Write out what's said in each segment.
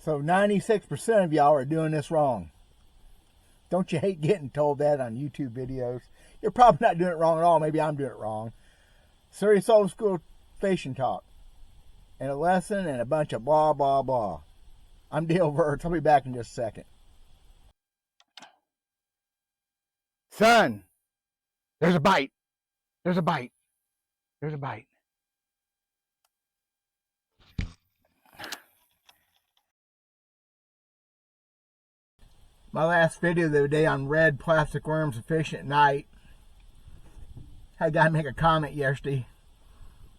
So 96% of y'all are doing this wrong. Don't you hate getting told that on YouTube videos? You're probably not doing it wrong at all. Maybe I'm doing it wrong. Serious old school fishing talk. And a lesson and a bunch of blah, blah, blah. I'm Dale Verts. I'll be back in just a second. Son, there's a bite. There's a bite. There's a bite. My last video the other day on red plastic worms and fishing at night. Had a guy make a comment yesterday.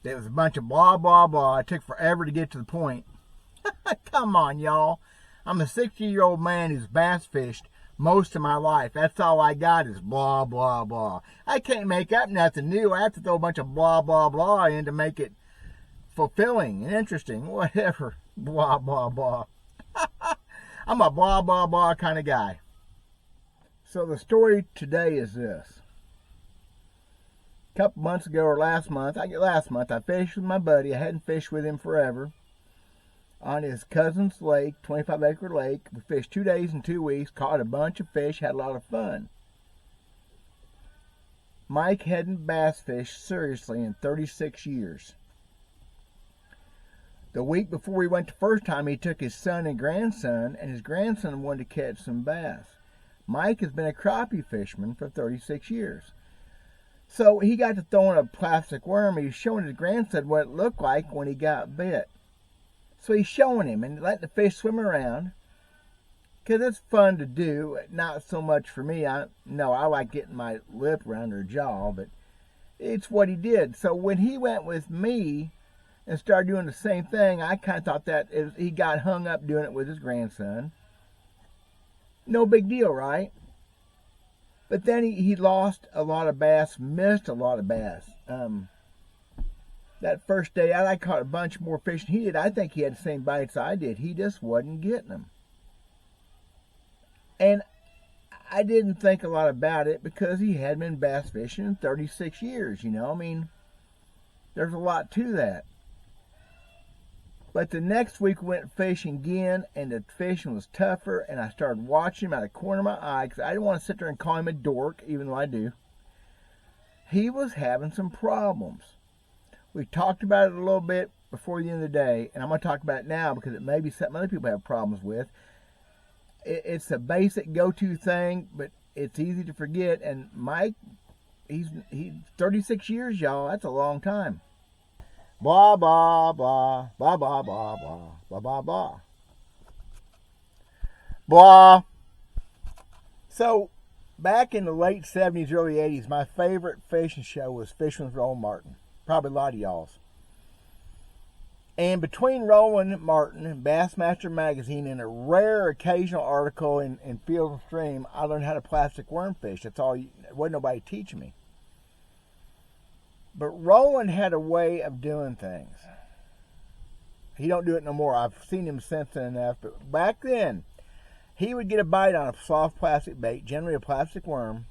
There was a bunch of blah, blah, blah. It took forever to get to the point. Come on, y'all. I'm a 60-year-old man who's bass fished most of my life. That's all I got is blah, blah, blah. I can't make up nothing new. I have to throw a bunch of blah, blah, blah in to make it fulfilling and interesting. Whatever. Blah, blah, blah. I'm a blah, blah, blah kind of guy. So the story today is this. A couple months ago or last month, I fished with my buddy. I hadn't fished with him forever. On his cousin's lake, 25-acre lake. We fished 2 days and 2 weeks, caught a bunch of fish, had a lot of fun. Mike hadn't bass fished seriously in 36 years. The week before we went the first time, he took his son and grandson, and his grandson wanted to catch some bass. Mike has been a crappie fisherman for 36 years. So he got to throwing a plastic worm. He was showing his grandson what it looked like when he got bit. So he's showing him and letting the fish swim around. Because it's fun to do. Not so much for me. I like getting my lip around their jaw, but it's what he did. So when he went with me and started doing the same thing, I kind of thought that he got hung up doing it with his grandson. No big deal, right? But then he lost a lot of bass, missed a lot of bass. That first day out, I caught a bunch more fish than he did. I think he had the same bites I did. He just wasn't getting them. And I didn't think a lot about it because he hadn't been bass fishing in 36 years, you know. I mean, there's a lot to that. But the next week we went fishing again, and the fishing was tougher, and I started watching him out of the corner of my eye because I didn't want to sit there and call him a dork, even though I do. He was having some problems. We talked about it a little bit before the end of the day, and I'm going to talk about it now because it may be something other people have problems with. It's a basic go-to thing, but it's easy to forget, and Mike, he's 36 years, y'all. That's a long time. Blah, blah, blah, blah, blah, blah, blah, blah, blah, blah. Blah. So, back in the late 70s, early 80s, my favorite fishing show was Fishing with Roland Martin. Probably a lot of y'all's. And between Roland Martin and Bassmaster Magazine and a rare occasional article in Field and Stream, I learned how to plastic worm fish. That's all. Wasn't nobody teaching me. But Roland had a way of doing things. He don't do it no more. I've seen him since then enough. But back then, he would get a bite on a soft plastic bait, generally a plastic worm,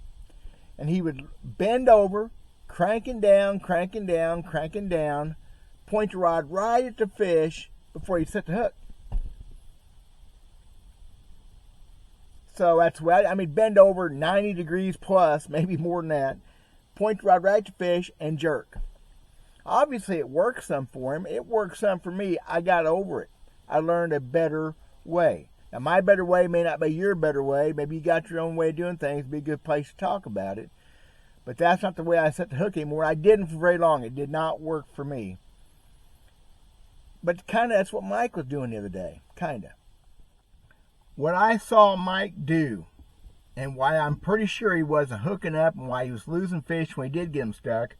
and he would bend over, cranking down, point the rod right at the fish before he set the hook. So that's what I mean, bend over 90 degrees plus, maybe more than that. Point the rod right at the fish and jerk. Obviously, it worked some for him. It worked some for me. I got over it. I learned a better way. Now, my better way may not be your better way. Maybe you got your own way of doing things. It'd be a good place to talk about it. But that's not the way I set the hook anymore. I didn't for very long. It did not work for me. But kind of that's what Mike was doing the other day. Kind of. What I saw Mike do, and why I'm pretty sure he wasn't hooking up and why he was losing fish when he did get them stuck,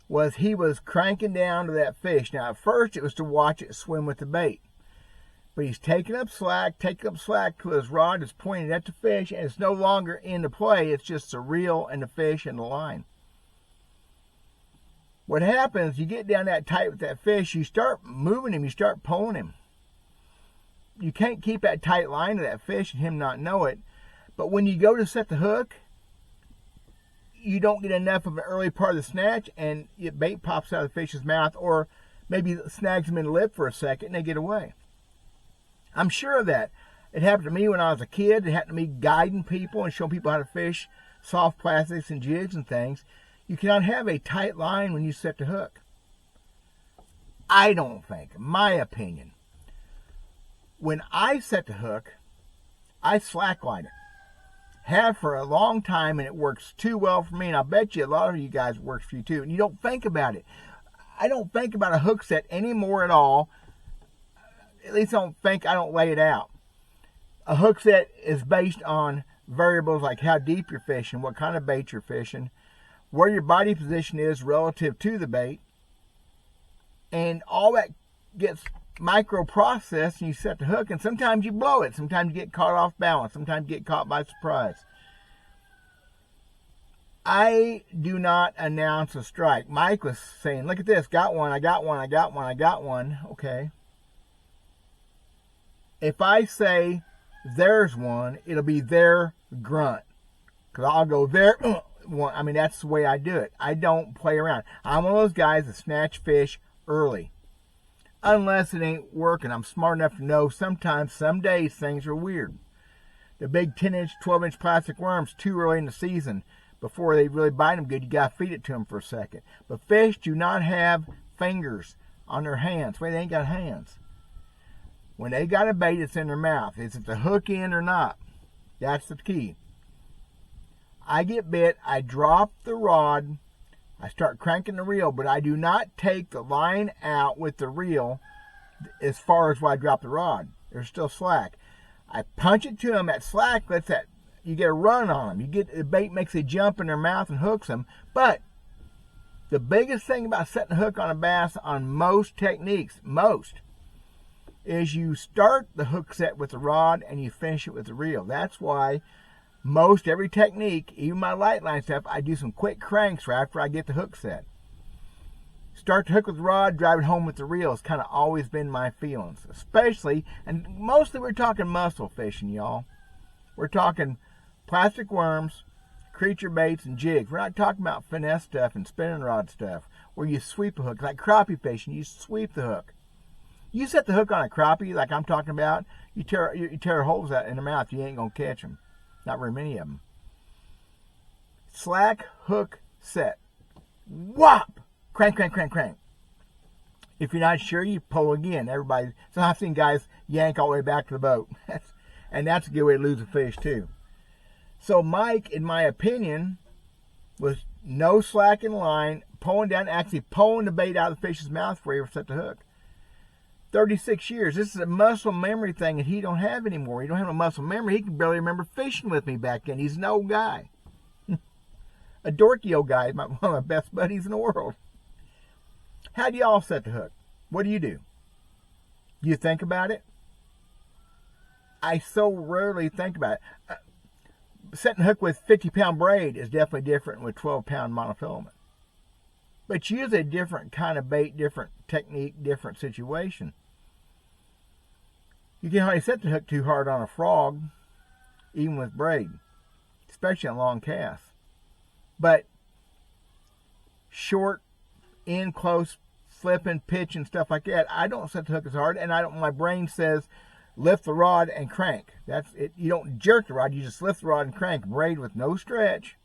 was he was cranking down to that fish. Now, at first, it was to watch it swim with the bait. But he's taking up slack till his rod is pointed at the fish, and it's no longer into play. It's just the reel and the fish and the line. What happens, you get down that tight with that fish, you start moving him, you start pulling him. You can't keep that tight line to that fish and him not know it. But when you go to set the hook, you don't get enough of an early part of the snatch, and your bait pops out of the fish's mouth, or maybe snags them in the lip for a second and they get away. I'm sure of that. It happened to me when I was a kid. It happened to me guiding people and showing people how to fish soft plastics and jigs and things. You cannot have a tight line when you set the hook. I don't think, my opinion. When I set the hook, I slackline it. Have for a long time, and it works too well for me, and I bet you a lot of you guys it works for you too, and you don't think about it. I don't think about a hook set anymore at all. At least I don't lay it out. A hook set is based on variables like how deep you're fishing, what kind of bait you're fishing, where your body position is relative to the bait, and all that gets microprocessed and you set the hook, and sometimes you blow it, sometimes you get caught off balance, sometimes you get caught by surprise. I do not announce a strike. Mike was saying, look at this, got one, I got one, I got one, I got one. Okay. If I say there's one, it'll be their grunt. Because I'll go there, one. I mean, that's the way I do it. I don't play around. I'm one of those guys that snatch fish early. Unless it ain't working. I'm smart enough to know sometimes, some days, things are weird. The big 10-inch, 12-inch plastic worms too early in the season. Before they really bite them good, you got to feed it to them for a second. But fish do not have fingers on their hands. Well, they ain't got hands. When they got a bait, it's in their mouth. Is it the hook in or not? That's the key. I get bit, I drop the rod, I start cranking the reel, but I do not take the line out with the reel as far as where I drop the rod. There's still slack. I punch it to them. That slack lets that, you get a run on them. The bait makes a jump in their mouth and hooks them. But the biggest thing about setting a hook on a bass on most techniques, is you start the hook set with the rod and you finish it with the reel. That's why every technique, even my light line stuff, I do some quick cranks right after I get the hook set. Start the hook with the rod, drive it home with the reel. It's kind of always been my feelings. Especially, and mostly we're talking muscle fishing, y'all. We're talking plastic worms, creature baits, and jigs. We're not talking about finesse stuff and spinning rod stuff where you sweep a hook. Like crappie fishing, you sweep the hook. You set the hook on a crappie like I'm talking about, you tear holes out in the mouth, you ain't going to catch them. Not very many of them. Slack hook set. Whop! Crank, crank, crank, crank. If you're not sure, you pull again. So I've seen guys yank all the way back to the boat. And that's a good way to lose a fish too. So Mike, in my opinion, was no slack in line, actually pulling the bait out of the fish's mouth before he ever set the hook. 36 years. This is a muscle memory thing that he don't have anymore. He don't have a muscle memory. He can barely remember fishing with me back then. He's an old guy. A dorky old guy. One of my best buddies in the world. How do y'all set the hook? What do? Do you think about it? I so rarely think about it. Setting a hook with 50-pound braid is definitely different with 12-pound monofilament. But use a different kind of bait, different technique, different situation. You can hardly set the hook too hard on a frog, even with braid, especially on long casts. But short, in close, flipping, pitch, and stuff like that, I don't set the hook as hard, and my brain says lift the rod and crank. That's it. You don't jerk the rod, you just lift the rod and crank. Braid with no stretch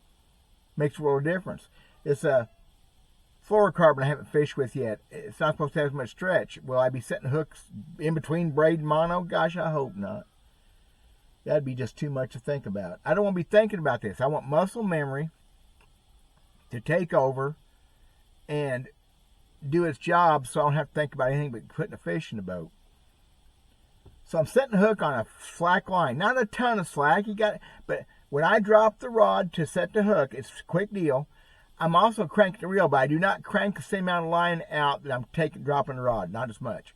makes a world of difference. It's a fluorocarbon I haven't fished with yet. It's not supposed to have as much stretch. Will I be setting hooks in between braid and mono? Gosh, I hope not. That'd be just too much to think about. I don't want to be thinking about this. I want muscle memory to take over and do its job so I don't have to think about anything but putting a fish in the boat. So I'm setting the hook on a slack line. Not a ton of slack. But when I drop the rod to set the hook, it's a quick deal. I'm also cranking the reel, but I do not crank the same amount of line out that I'm dropping the rod. Not as much.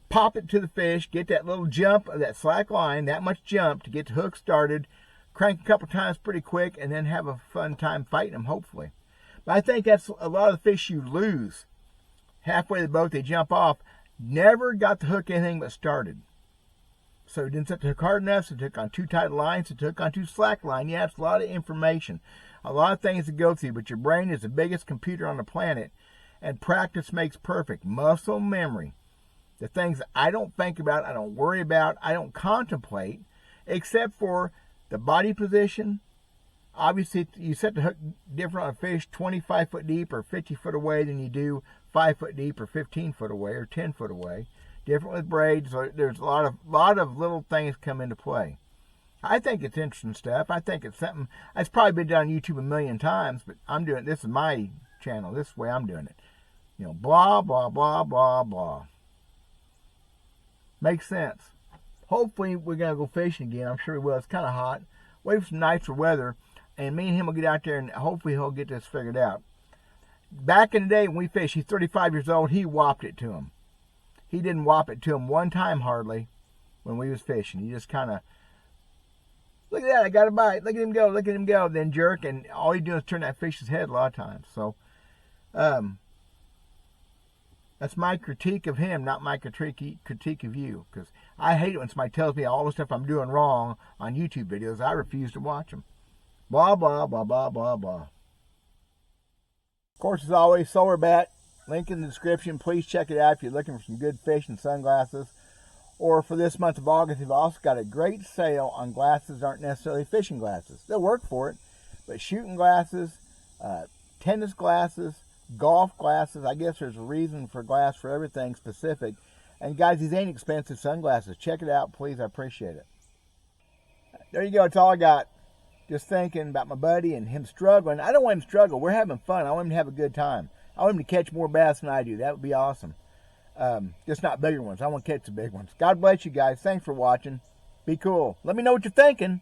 Pop it to the fish, get that little jump of that slack line, that much jump to get the hook started, crank a couple times pretty quick, and then have a fun time fighting them, hopefully. But I think that's a lot of the fish you lose. Halfway to the boat, they jump off. Never got the hook anything but started. So it didn't set the hook hard enough, so it took on too tight lines, so it took on too slack line. Yeah, it's a lot of information. A lot of things to go through, but your brain is the biggest computer on the planet, and practice makes perfect. Muscle memory. The things that I don't think about, I don't worry about, I don't contemplate, except for the body position. Obviously, you set the hook different on a fish 25 foot deep or 50 foot away than you do 5 foot deep or 15 foot away or 10 foot away. Different with braids. So there's a lot of little things come into play. I think it's interesting stuff. I think it's something that's probably been done on YouTube a million times, but I'm doing this is my channel. This is the way I'm doing it. You know, blah blah blah blah blah. Makes sense. Hopefully we're gonna go fishing again. I'm sure we will. It's kind of hot. Wait for some nicer weather, and me and him will get out there and hopefully he'll get this figured out. Back in the day when we fished, he's 35 years old. He whopped it to him. He didn't whop it to him one time hardly when we was fishing. He just kind of, look at that, I got a bite. Look at him go, look at him go. Then jerk, and all you do is turn that fish's head a lot of times. So, that's my critique of him, not my critique of you. Because I hate it when somebody tells me all the stuff I'm doing wrong on YouTube videos. I refuse to watch them. Blah, blah, blah, blah, blah, blah. Of course, as always, Solar Bat. Link in the description. Please check it out if you're looking for some good fish and sunglasses. Or for this month of August, we've also got a great sale on glasses that aren't necessarily fishing glasses. They'll work for it. But shooting glasses, tennis glasses, golf glasses. I guess there's a reason for glass for everything specific. And guys, these ain't expensive sunglasses. Check it out, please. I appreciate it. There you go. That's all I got. Just thinking about my buddy and him struggling. I don't want him to struggle. We're having fun. I want him to have a good time. I want him to catch more bass than I do. That would be awesome. Just not bigger ones. I want to catch the big ones. God bless you guys. Thanks for watching. Be cool. Let me know what you're thinking.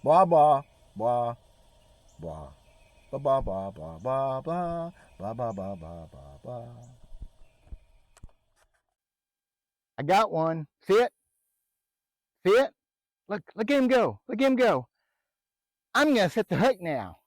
Blah, blah, blah, blah. Blah, blah, blah, blah, blah, blah. Blah, blah, blah, blah, blah, blah. I got one. See it? See it? Look at him go. Look at him go. I'm going to set the hook now.